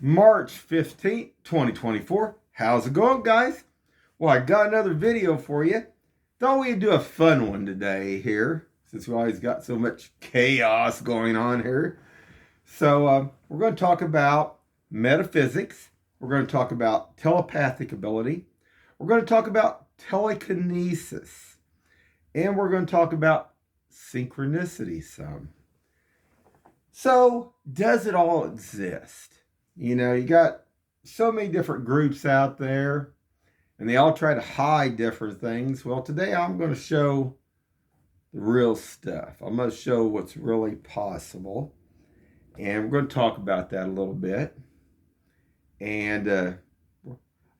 March 15th, 2024. How's it going, guys? Well, I got another video for you. Thought we'd do a fun one today here, since we always got so much chaos going on here. So we're going to talk about metaphysics. We're going to talk about telepathic ability. We're going to talk about telekinesis. And we're going to talk about synchronicity some. So, does it all exist? You know, you got so many different groups out there, and they all try to hide different things. Well, today I'm going to show the real stuff. I'm going to show what's really possible, and we're going to talk about that a little bit. And I'd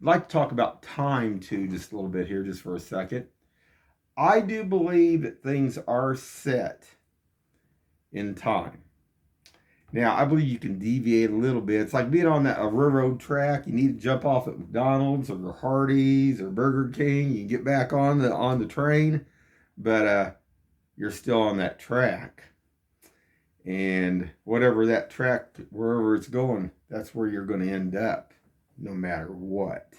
like to talk about time too, just a little bit here, just for a second. I do believe that things are set in time. Now, I believe you can deviate a little bit. It's like being on a railroad track. You need to jump off at McDonald's or Hardee's or Burger King. You get back on the train, but you're still on that track. And whatever that track, wherever it's going, that's where you're going to end up, no matter what.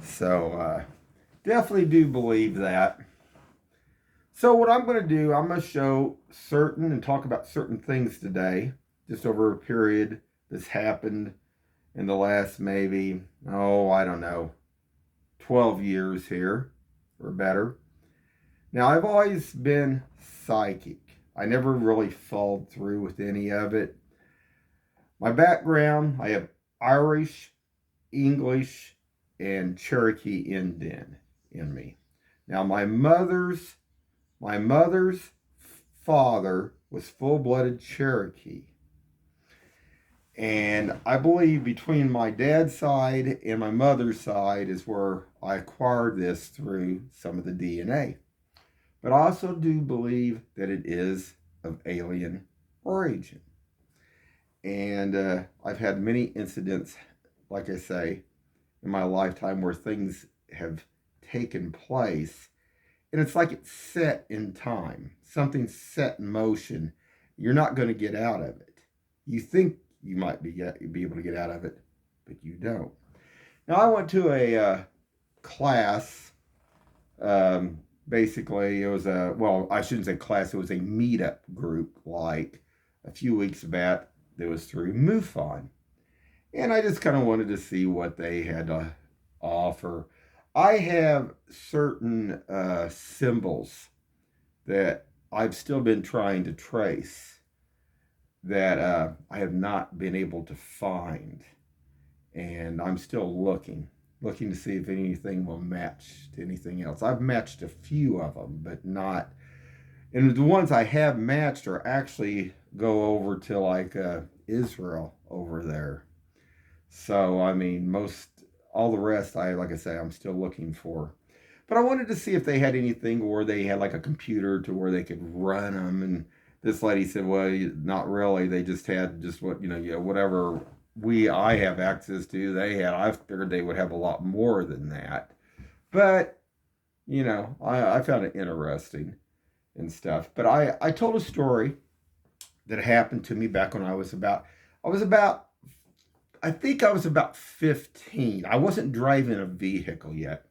So, definitely do believe that. So what I'm going to do, I'm going to show certain and talk about certain things today, just over a period that's happened in the last maybe, I don't know, 12 years here or better. Now, I've always been psychic. I never really followed through with any of it. My background, I have Irish, English, and Cherokee Indian in me. Now, my mother's father was full-blooded Cherokee. And I believe between my dad's side and my mother's side is where I acquired this through some of the DNA. But I also do believe that it is of alien origin. And I've had many incidents, like I say, in my lifetime where things have taken place. And it's like it's set in time. Something's set in motion. You're not going to get out of it. You think you might be able to get out of it, but you don't. Now, I went to a class. Basically, it was I shouldn't say class. It was a meetup group, like a few weeks back. That was through MUFON. And I just kind of wanted to see what they had to offer. I have certain symbols that I've still been trying to trace that I have not been able to find. And I'm still looking to see if anything will match to anything else. I've matched a few of them, but not. And the ones I have matched are actually go over to like Israel over there. So, I mean, all the rest, like I say, I'm still looking for. But I wanted to see if they had anything where they had like a computer to where they could run them. And this lady said, well, not really. They just had whatever I have access to, they had. I figured they would have a lot more than that. But, I found it interesting and stuff. But I told a story that happened to me back when I think I was about 15. I wasn't driving a vehicle yet.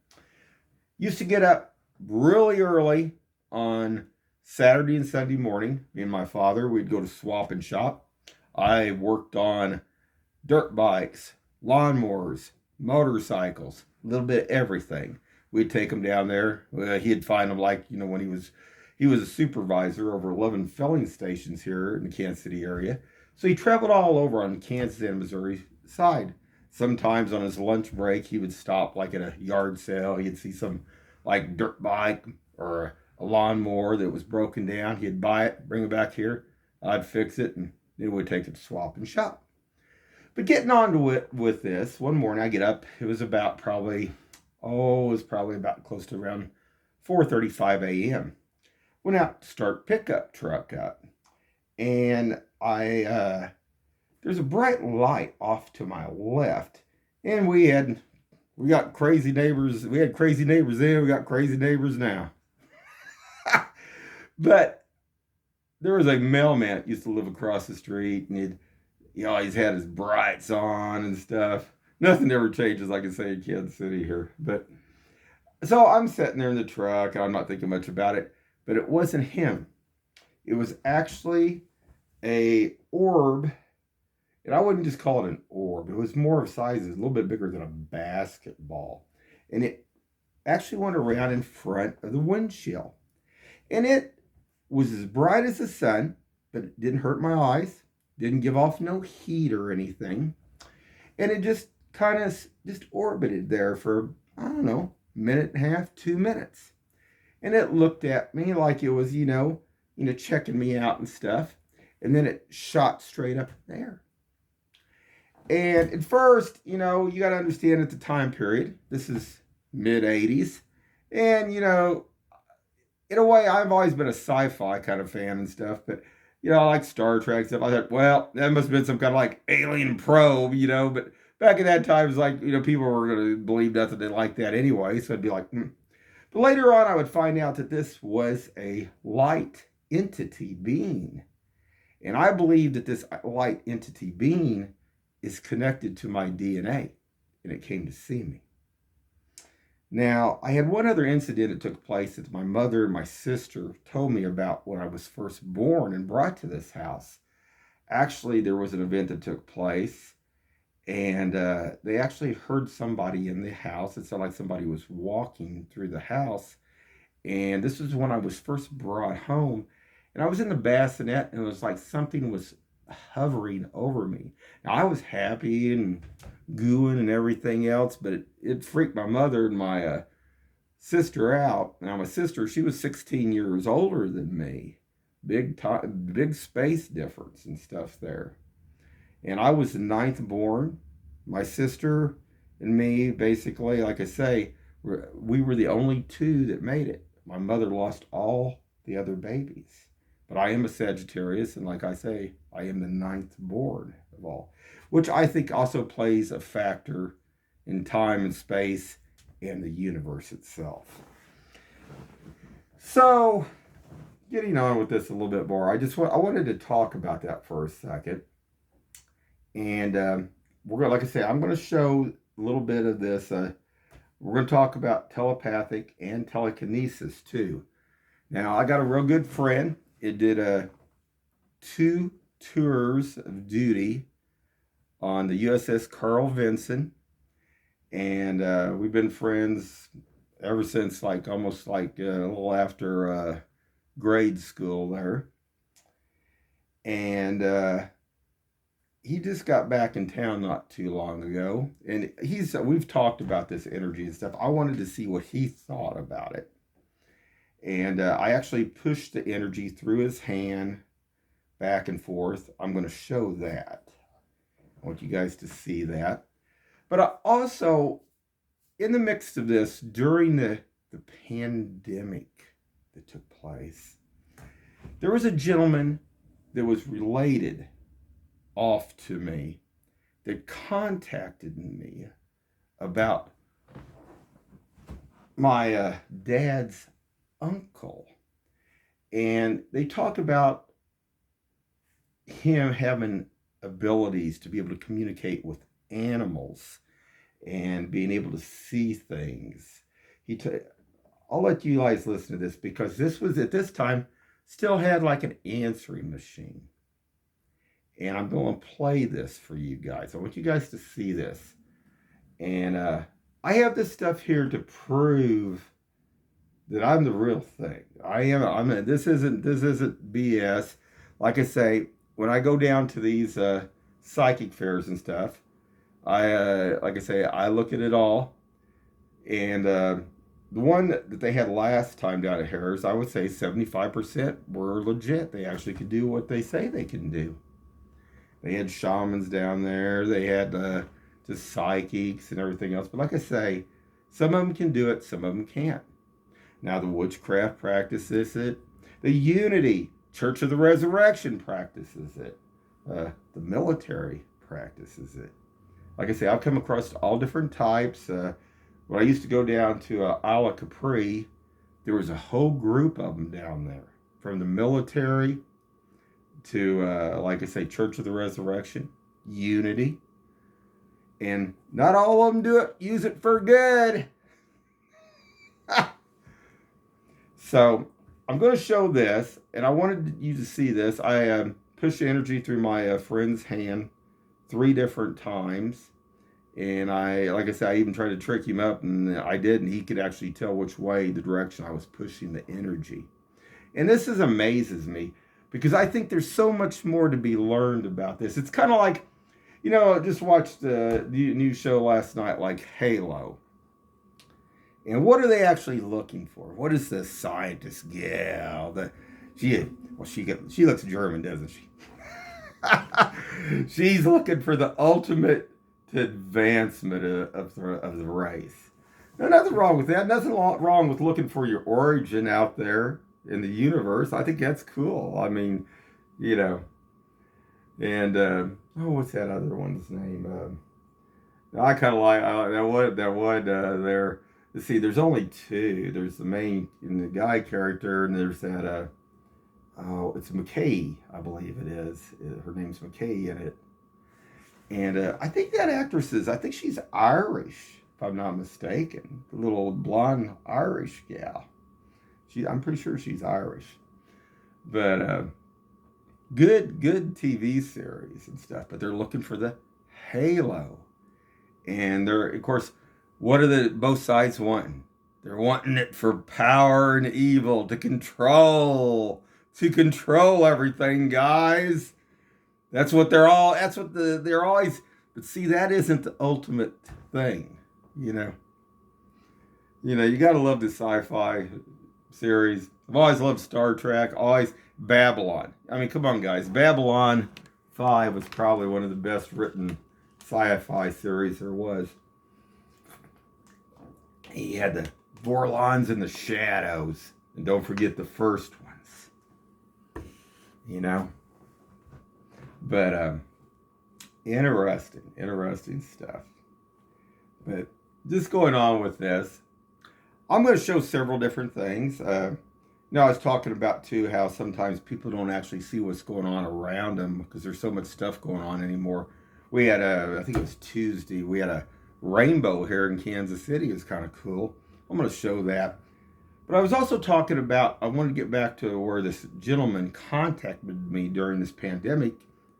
Used to get up really early on Saturday and Sunday morning. Me and my father, we'd go to Swap and Shop. I worked on dirt bikes, lawnmowers, motorcycles, a little bit of everything. We'd take them down there. He'd find them when he was a supervisor over 11 filling stations here in the Kansas City area. So he traveled all over on Kansas and Missouri side. Sometimes on his lunch break, he would stop like at a yard sale. He'd see some like dirt bike or a lawnmower that was broken down. He'd buy it, bring it back here. I'd fix it, and then we'd take it to Swap and Shop. But getting on to it with this, one morning I get up. It was about probably about close to around 4:35 a.m. Went out to start pickup truck up, and there's a bright light off to my left, and we got crazy neighbors. We had crazy neighbors then. We got crazy neighbors now. But there was a mailman that used to live across the street, and He always had his brights on and stuff. Nothing ever changes, like I say, in Kansas City here. But so I'm sitting there in the truck, and I'm not thinking much about it. But it wasn't him. It was actually a orb, and I wouldn't just call it an orb. It was more of size, a little bit bigger than a basketball, and it actually went around in front of the windshield, and it was as bright as the sun, but it didn't hurt my eyes, didn't give off no heat or anything, and it just kind of just orbited there for, I don't know, minute and a half, 2 minutes, and it looked at me like it was, checking me out and stuff, and then it shot straight up in the air. And at first, you got to understand at the time period, this is mid 80s, and in a way, I've always been a sci-fi kind of fan and stuff, but I like Star Trek and stuff. I thought, well, that must have been some kind of like alien probe, but back at that time, it was like, people were going to believe nothing like that anyway, so I'd be like, But later on, I would find out that this was a light entity being. And I believe that this light entity being is connected to my DNA, and it came to see me. Now, I had one other incident that took place that my mother and my sister told me about when I was first born and brought to this house. Actually, there was an event that took place, and they actually heard somebody in the house. It sounded like somebody was walking through the house, and this was when I was first brought home, and I was in the bassinet, and it was like something was hovering over me. Now, I was happy and gooing and everything else, but it freaked my mother and my sister out. Now, my sister, she was 16 years older than me. Big space difference and stuff there. And I was the ninth born. My sister and me, basically, like I say, we were the only two that made it. My mother lost all the other babies. But I am a Sagittarius, and like I say, I am the ninth born of all, which I think also plays a factor in time and space and the universe itself. So, getting on with this a little bit more, I wanted to talk about that for a second. And we're going to, like I say, I'm going to show a little bit of this. We're going to talk about telepathic and telekinesis too. Now, I got a real good friend. It did 2 tours of duty on the USS Carl Vinson, and we've been friends ever since, like almost like a little after grade school there. And he just got back in town not too long ago, and we've talked about this energy and stuff. I wanted to see what he thought about it. And I actually pushed the energy through his hand back and forth. I'm going to show that. I want you guys to see that. But I also, in the midst of this, during the pandemic that took place, there was a gentleman that was related off to me that contacted me about my dad's uncle, and they talk about him having abilities to be able to communicate with animals and being able to see things. I'll let you guys listen to this, because this was at this time still had like an answering machine, and I'm going to play this for you guys. I want you guys to see this, and I have this stuff here to prove that I'm the real thing. This isn't BS. Like I say, when I go down to these psychic fairs and stuff, like I say, I look at it all. And the one that they had last time down at Harris, I would say 75% were legit. They actually could do what they say they can do. They had shamans down there. They had just psychics and everything else. But like I say, some of them can do it, some of them can't. Now, the witchcraft practices it. The Unity Church of the Resurrection practices it. The military practices it. Like I say, I've come across all different types. When I used to go down to Isle of Capri, there was a whole group of them down there. From the military to, like I say, Church of the Resurrection. unity. And not all of them use it for good. So I'm going to show this, and I wanted you to see this. I pushed energy through my friend's hand 3 different times. And like I said, I even tried to trick him up, and I did, and he could actually tell which way, the direction I was pushing the energy. And this amazes me because I think there's so much more to be learned about this. It's kind of like, just watched the new show last night, like Halo. And what are they actually looking for? What is the scientist gal? She looks German, doesn't she? She's looking for the ultimate advancement of the race. No, nothing wrong with that. Nothing wrong with looking for your origin out there in the universe. I think that's cool. I mean, and what's that other one's name? I kind of like that one there. Let's see, there's only 2. There's the main and the guy character, and there's that it's McKay, I believe it is. Her name's McKay in it. And I think that actress I think she's Irish, if I'm not mistaken. The little blonde Irish gal. I'm pretty sure she's Irish. But good TV series and stuff. But they're looking for the halo. And they're, of course, what are both sides wanting? They're wanting it for power and evil, to control everything, guys. That's what they're always, but see, that isn't the ultimate thing, You got to love the sci-fi series. I've always loved Star Trek, always Babylon. I mean, come on, guys. Babylon 5 was probably one of the best written sci-fi series there was. He had the Vorlons and the Shadows. And don't forget the first ones. But interesting stuff. But just going on with this, I'm going to show several different things. I was talking about too how sometimes people don't actually see what's going on around them because there's so much stuff going on anymore. We had I think it was Tuesday, we had a rainbow here in Kansas City. It was kind of cool. I'm going to show that. But I was also talking about, I want to get back to where this gentleman contacted me during this pandemic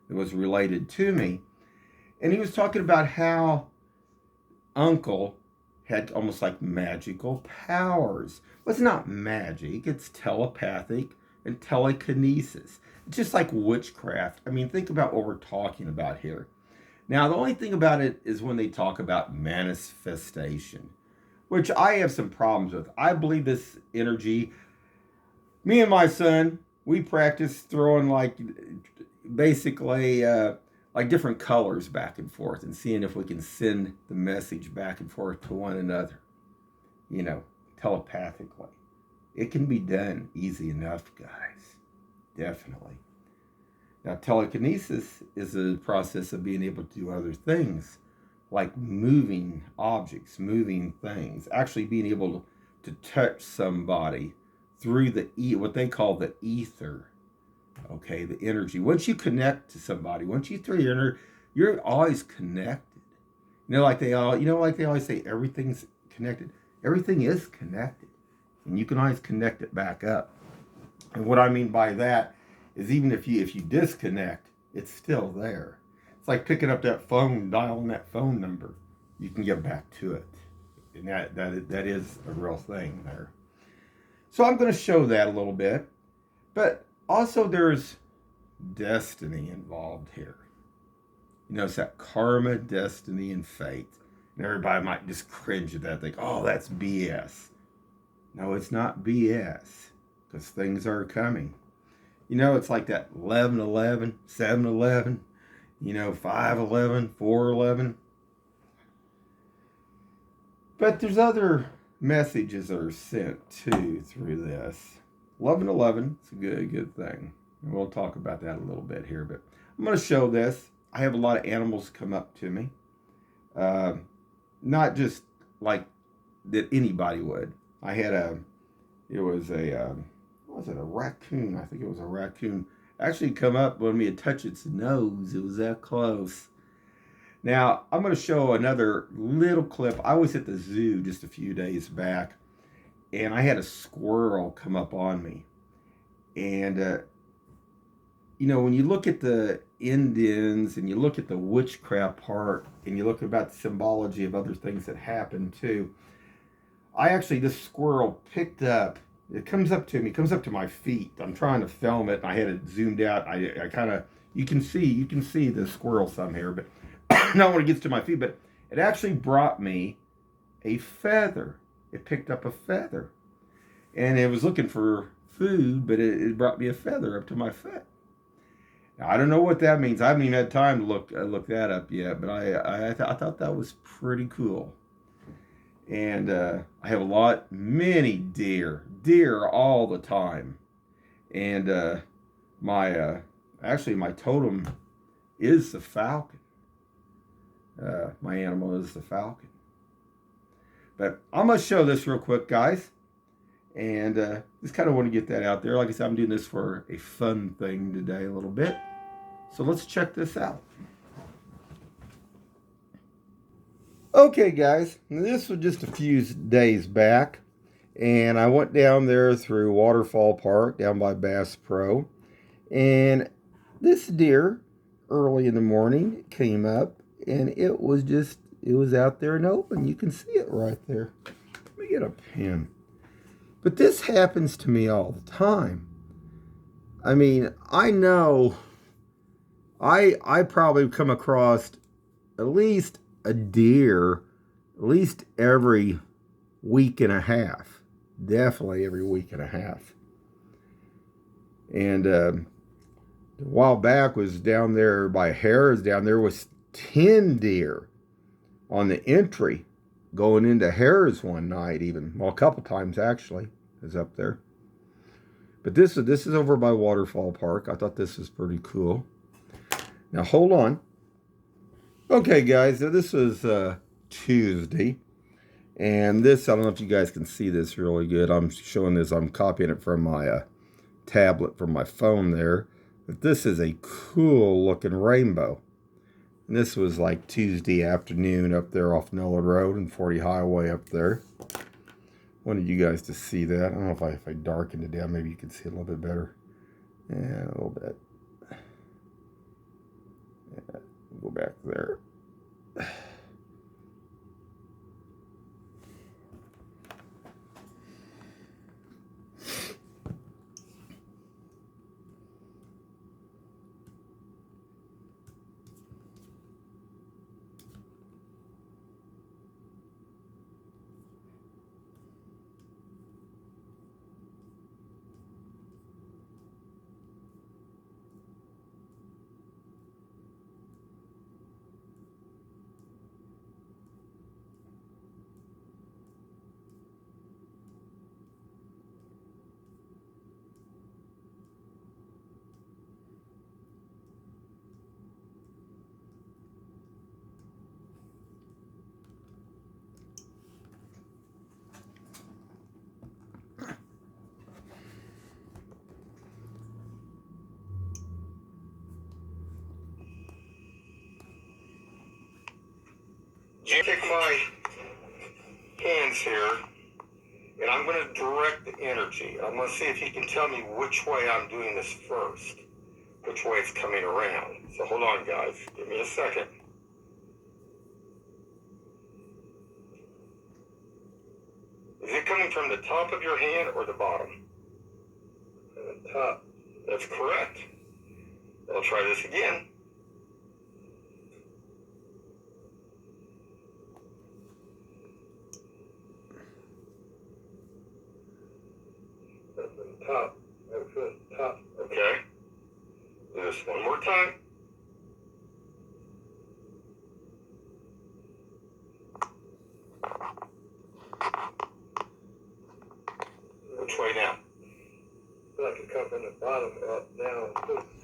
that was related to me. And he was talking about how Uncle had almost like magical powers. Well, it's not magic, it's telepathic and telekinesis. It's just like witchcraft. I mean, think about what we're talking about here. Now, the only thing about it is when they talk about manifestation, which I have some problems with. I believe this energy, me and my son, we practice throwing basically like different colors back and forth and seeing if we can send the message back and forth to one another, telepathically. It can be done easy enough, guys. Definitely. Now, telekinesis is a process of being able to do other things, like moving objects, moving things, actually being able to touch somebody through what they call the ether. Okay, the energy. Once you connect to somebody, once you throw your energy, you're always connected. Like they always say, everything's connected. Everything is connected, and you can always connect it back up. And what I mean by that is even if you disconnect, it's still there. It's like picking up that phone, dialing that phone number. You can get back to it, and that is a real thing there. So I'm going to show that a little bit, but also there's destiny involved here. It's that karma, destiny, and fate. And everybody might just cringe at that, think, oh, that's BS. No, it's not BS, because things are coming. It's like that 11-11, 7-11, 5-11, 4-11. But there's other messages that are sent too through this. 11-11 is a good thing. And we'll talk about that a little bit here. But I'm going to show this. I have a lot of animals come up to me. Not just like that anybody would. I had a raccoon? I think it was a raccoon. Actually come up when we had touched its nose. It was that close. Now, I'm going to show another little clip. I was at the zoo just a few days back, and I had a squirrel come up on me. And, you know, when you look at the Indians and you look at the witchcraft part and you look about the symbology of other things that happen too, this squirrel picked up, it comes up to me, comes up to my feet. I'm trying to film it, and I had it zoomed out. I kind of, you can see the squirrel some here, but not when it gets to my feet. But it actually brought me a feather. It picked up a feather, and it was looking for food, but it brought me a feather up to my foot. Now, I don't know what that means. I haven't even had time to look that up yet, but I thought that was pretty cool. And I have many deer all the time. And my totem is the falcon. My animal is the falcon. But I'm going to show this real quick, guys. And just kind of want to get that out there. Like I said, I'm doing this for a fun thing today a little bit. So let's check this out. Okay, guys, this was just a few days back, and I went down there through Waterfall Park down by Bass Pro, and this deer early in the morning came up, and it was out there and open. You can see it right there. Let me get a pen. But this happens to me all the time. I mean, I know I probably come across at least a deer at least every week and a half. Definitely every week and a half. And a while back was down there by Harris. Down there was 10 deer on the entry going into Harris one night, even. Well, a couple times actually is up there. But this is over by Waterfall Park. I thought this was pretty cool. Now hold on. Okay, guys, so this is Tuesday, and this, I don't know if you guys can see this really good. I'm showing this, I'm copying it from my tablet from my phone there, but this is a cool looking rainbow. And this was like Tuesday afternoon up there off Millard Road and 40 Highway up there. Wanted you guys to see that. I don't know if I darkened it down, maybe you can see it a little bit better. Yeah, a little bit. Yeah, go back there. You take my hands here, and I'm going to direct the energy. I'm going to see if you can tell me which way I'm doing this first, which way it's coming around. So hold on, guys. Give me a second. Is it coming from the top of your hand or the bottom? From the top. That's correct. I'll try this again. Top. Top. Okay. Do this one more time. Which way now? Like it come from the bottom up down.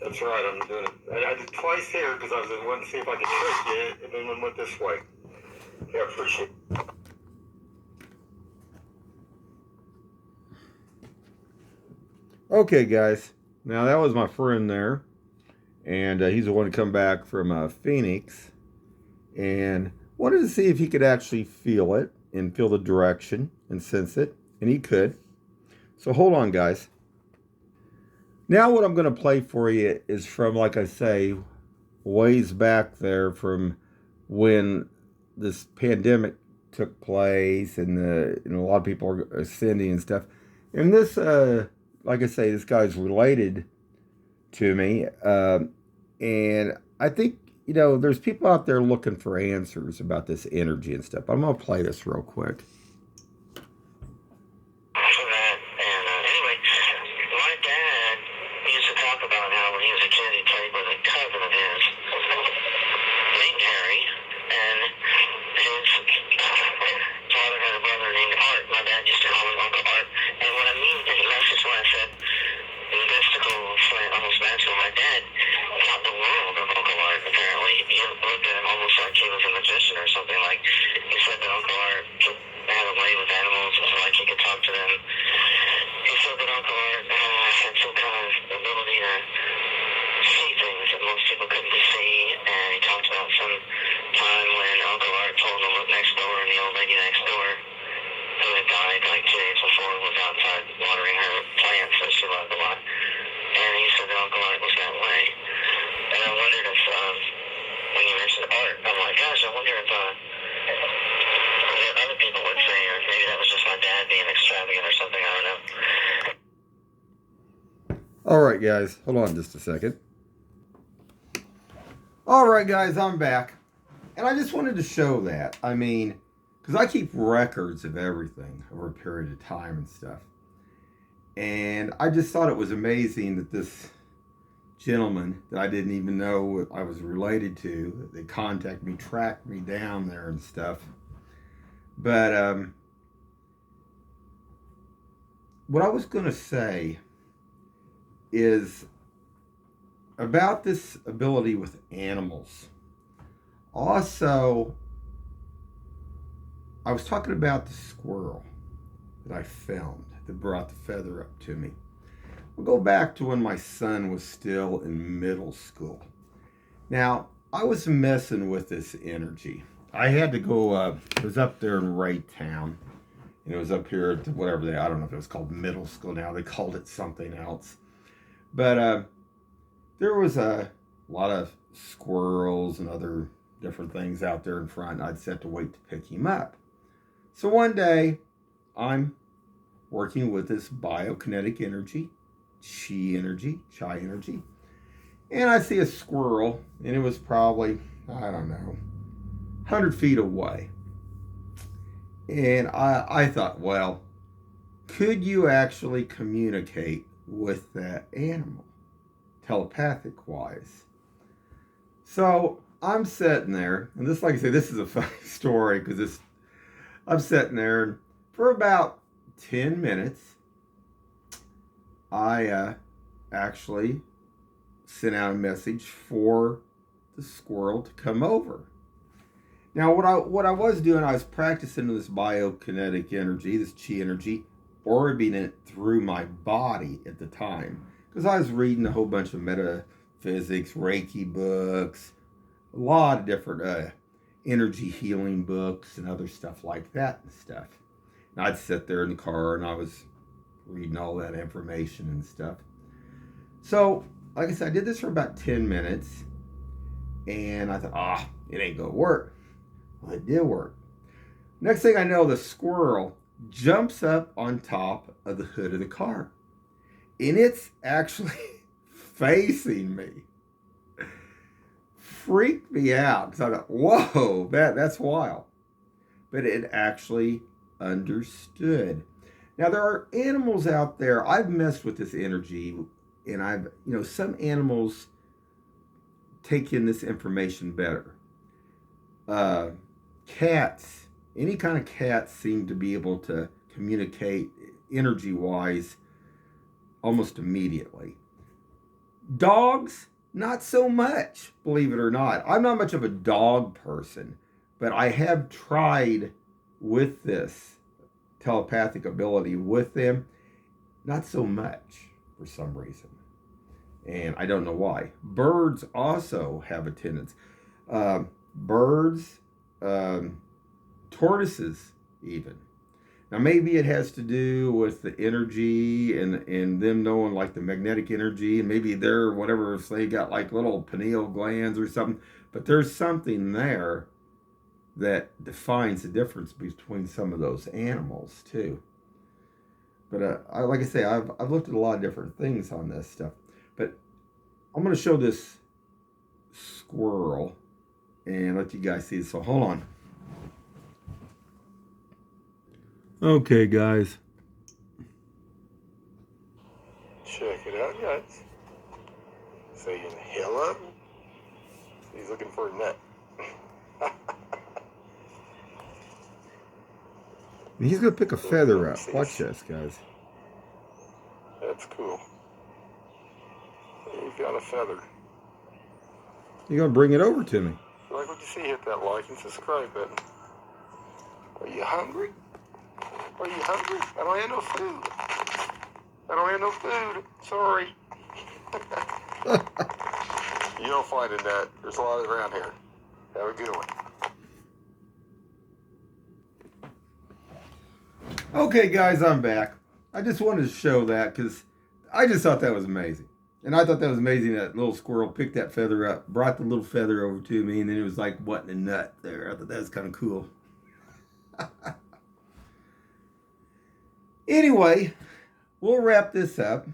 That's right. I'm doing it. I did twice here because I was wanting to see if I could trick you, and then one went this way. Yeah, I appreciate it. Okay, guys. Now, that was my friend there. And he's the one to come back from Phoenix. and wanted to see if he could actually feel it and feel the direction and sense it, and he could. So hold on, guys. Now what I'm going to play for you is from, like I say, ways back there from when this pandemic took place and a lot of people are ascending and stuff. And this, like I say, this guy's related to me. And I think, there's people out there looking for answers about this energy and stuff. I'm going to play this real quick. All right, guys, hold on just a second. All right, guys, I'm back. And I just wanted to show that. I mean, because I keep records of everything over a period of time and stuff. And I just thought it was amazing that this gentleman that I didn't even know I was related to, they contacted me, tracked me down there and stuff. But what I was going to say is about this ability with animals. Also, I was talking about the squirrel that I filmed that brought the feather up to me. We'll go back to when my son was still in middle school. Now, I was messing with this energy. I had to go, it was up there in Raytown. And it was up here at whatever I don't know if it was called middle school now. They called it something else. But there was a lot of squirrels and other different things out there in front. I'd set to wait to pick him up. So one day, I'm working with this biokinetic energy, chi energy, and I see a squirrel, and it was probably, I don't know, 100 feet away. And I thought, well, could you actually communicate with that animal, telepathic wise? So I'm sitting there, and this, like I say, this is a funny story because I'm sitting there, and for about 10 minutes, I actually sent out a message for the squirrel to come over. Now, what I was doing, I was practicing this biokinetic energy, this chi energy, orbiting it through my body at the time. Because I was reading a whole bunch of metaphysics, Reiki books, a lot of different energy healing books and other stuff like that and stuff. And I'd sit there in the car and I was reading all that information and stuff. So, like I said, I did this for about 10 minutes. And I thought, it ain't going to work. Well, it did work. Next thing I know, the squirrel jumps up on top of the hood of the car. And it's actually facing me. Freaked me out. Because I thought, whoa, that's wild. But it actually understood. Now, there are animals out there. I've messed with this energy. And some animals take in this information better. Cats, any kind of cats seem to be able to communicate energy-wise almost immediately. Dogs, not so much, believe it or not. I'm not much of a dog person, but I have tried with this telepathic ability with them. Not so much for some reason. And I don't know why. Birds also have a tendency. birds, tortoises even. Now maybe it has to do with the energy and them knowing like the magnetic energy, and maybe they're whatever, if they got like little pineal glands or something, but there's something there that defines the difference between some of those animals too. But like I say, I've looked at a lot of different things on this stuff. But I'm going to show this squirrel and let you guys see. So hold on. Okay, guys. Check it out, guys. Saying hello. He's looking for a nut. He's going to pick a feather up. Watch this, guys. That's cool. He got a feather. You're going to bring it over to me. If you like what you see, hit that like and subscribe button. Are you hungry? Are you hungry? I don't have no food. I don't have no food. Sorry. You'll find a nut. There's a lot around here. Have a good one. Okay, guys, I'm back. I just wanted to show that because I just thought that was amazing. And I thought that was amazing that little squirrel picked that feather up, brought the little feather over to me, and then it was like wanting a nut there. I thought that was kind of cool. Anyway, we'll wrap this up.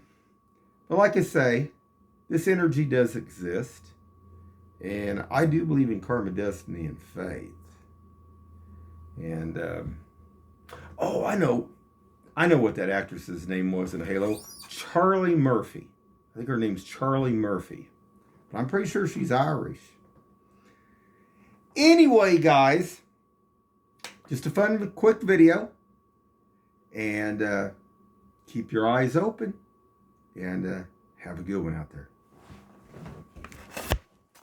But like I say, this energy does exist. And I do believe in karma, destiny, and faith. And, oh, I know what that actress's name was in Halo. Charlie Murphy. I think her name's Charlie Murphy. But I'm pretty sure she's Irish. Anyway, guys, just a fun, quick video. And keep your eyes open. And have a good one out there.